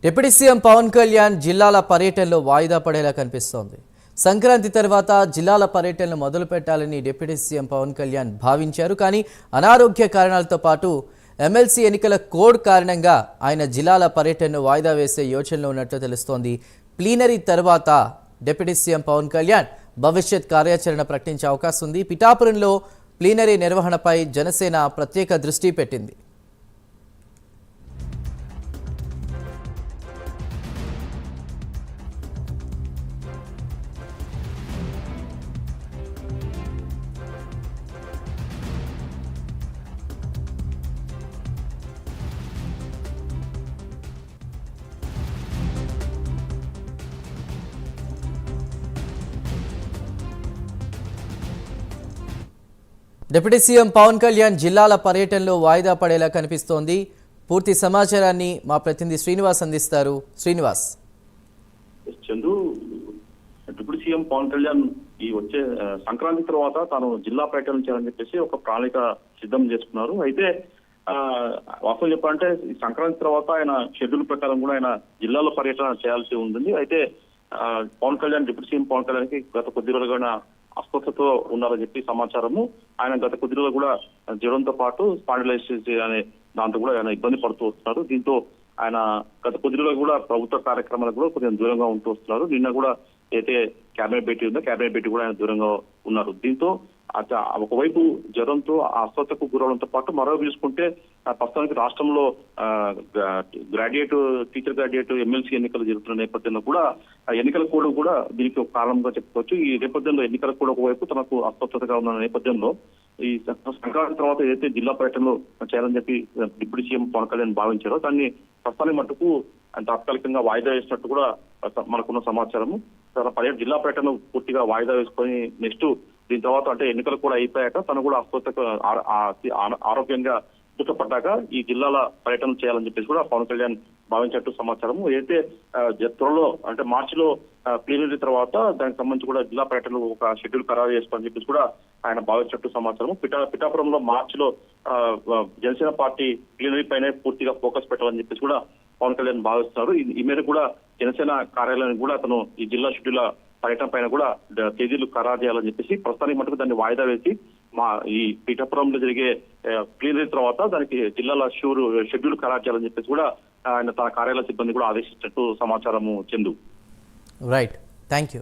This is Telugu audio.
డిప్యూటీ సీఎం పవన్ కళ్యాణ్ జిల్లాల పర్యటనలో వాయిదా పడేలా కనిపిస్తోంది. సంక్రాంతి తర్వాత జిల్లాల పర్యటనను మొదలు పెట్టాలని డిప్యూటీ సీఎం పవన్ కళ్యాణ్ భావించారు. కానీ అనారోగ్య కారణాలతో పాటు ఎమ్మెల్సీ ఎన్నికల కోడ్ కారణంగా ఆయన జిల్లాల పర్యటనను వాయిదా వేసే యోచనలో ఉన్నట్లు తెలుస్తోంది. ప్లీనరీ తర్వాత డిప్యూటీ సీఎం పవన్ కళ్యాణ్ భవిష్యత్ కార్యాచరణ ప్రకటించే అవకాశం ఉంది. పిఠాపురంలో ప్లీనరీ నిర్వహణపై జనసేన ప్రత్యేక దృష్టి పెట్టింది. డిప్యూటీ సీఎం పవన్ కళ్యాణ్ జిల్లాల పర్యటనలో వాయిదా పడేలా కనిపిస్తోంది. పూర్తి సమాచారాన్ని మా ప్రతినిధి శ్రీనివాస్ అందిస్తారు. శ్రీనివాస్. చందు, డిప్యూటీ సీఎం పవన్ కళ్యాణ్ ఈ వచ్చే సంక్రాంతి తర్వాత తాను జిల్లా పర్యటన చేయాలని చెప్పేసి ఒక ప్రణాళిక సిద్ధం చేసుకున్నారు. అయితే వాస్తవం చెప్పాలంటే ఈ సంక్రాంతి తర్వాత ఆయన షెడ్యూల్ ప్రకారం కూడా ఆయన జిల్లాలో పర్యటన చేయాల్సి ఉంటుంది. అయితే పవన్ కళ్యాణ్ డిప్యూటీ సీఎం పవన్ కళ్యాణ్ కి గత కొద్ది రోజులుగా అస్వస్థతతో ఉన్నారని చెప్పి సమాచారము. ఆయన గత కొద్ది రోజులు కూడా జ్వరంతో పాటు స్పాండిలైసిస్ అనే దాంతో కూడా ఆయన ఇబ్బంది పడుతూ వస్తున్నారు. దీంతో ఆయన గత కొద్ది రోజులు కూడా ప్రభుత్వ కార్యక్రమాలకు కూడా కొంచెం దూరంగా ఉంటూ వస్తున్నారు. నిన్న కూడా అయితే క్యాబినెట్ భేటీ ఉందో క్యాబినెట్ భేటీ కూడా ఆయన దూరంగా ఉన్నారు. దీంతో ఒకవైపు జ్వరంతో అస్వస్థతకు గురవడంతో పాటు మరోవైపు చూసుకుంటే ప్రస్తుతానికి రాష్ట్రంలో టీచర్ గ్రాడ్యుయేట్ ఎమ్మెల్సీ ఎన్నికలు జరుగుతున్న నేపథ్యంలో కూడా ఎన్నికల కోడ్ కూడా దీనికి ఒక కారణంగా చెప్పుకోవచ్చు. ఈ నేపథ్యంలో ఎన్నికల కోడ్ ఒకవైపు తనకు అస్వస్థతగా ఉన్న నేపథ్యంలో ఈ సంక్రాంతి తర్వాత ఏదైతే జిల్లా పర్యటనలో చేయాలని చెప్పి డిప్యూటీ సీఎం పవన్ కళ్యాణ్ భావించారో దాన్ని ప్రస్తుతానికి మట్టుకు తాత్కాలికంగా వాయిదా వేసినట్టు కూడా మనకున్న సమాచారము. జిల్లా పర్యటన పూర్తిగా వాయిదా వేసుకొని నెక్స్ట్ దీని తర్వాత అంటే ఎన్నికలు కూడా అయిపోయాక తను కూడా అస్వస్థత ఆరోగ్యంగా దుఃఖపడ్డాక ఈ జిల్లాల పర్యటన చేయాలని చెప్పేసి కూడా పవన్ కళ్యాణ్ భావించినట్టు సమాచారము. అయితే త్వరలో అంటే మార్చిలో ప్లీనరీ తర్వాత దానికి సంబంధించి కూడా జిల్లా పర్యటనలు ఒక షెడ్యూల్ ఖరారు చేసుకోవాలని చెప్పేసి కూడా ఆయన భావించినట్టు సమాచారం. పిఠాపురంలో మార్చిలో జనసేన పార్టీ ప్లీనరీ పైనే పూర్తిగా ఫోకస్ పెట్టాలని చెప్పేసి కూడా పవన్ కళ్యాణ్ భావిస్తున్నారు. ఈ మేరకు కూడా జనసేన కార్యాలయానికి కూడా అతను ఈ జిల్లా షెడ్యూల్ పర్యటన పైన కూడా తేదీలు ఖరారు చేయాలని చెప్పేసి ప్రస్తుతానికి మటుకు దాన్ని వాయిదా వేసి ఈ పిఠాపురంలో జరిగే ప్లీనరీ తర్వాత దానికి జిల్లాల షెడ్యూల్ ఖరారు చేయాలని చెప్పేసి కూడా ఆయన తన కార్యాలయ సిబ్బంది కూడా ఆదేశించినట్టు సమాచారము. చందు. Right, thank you.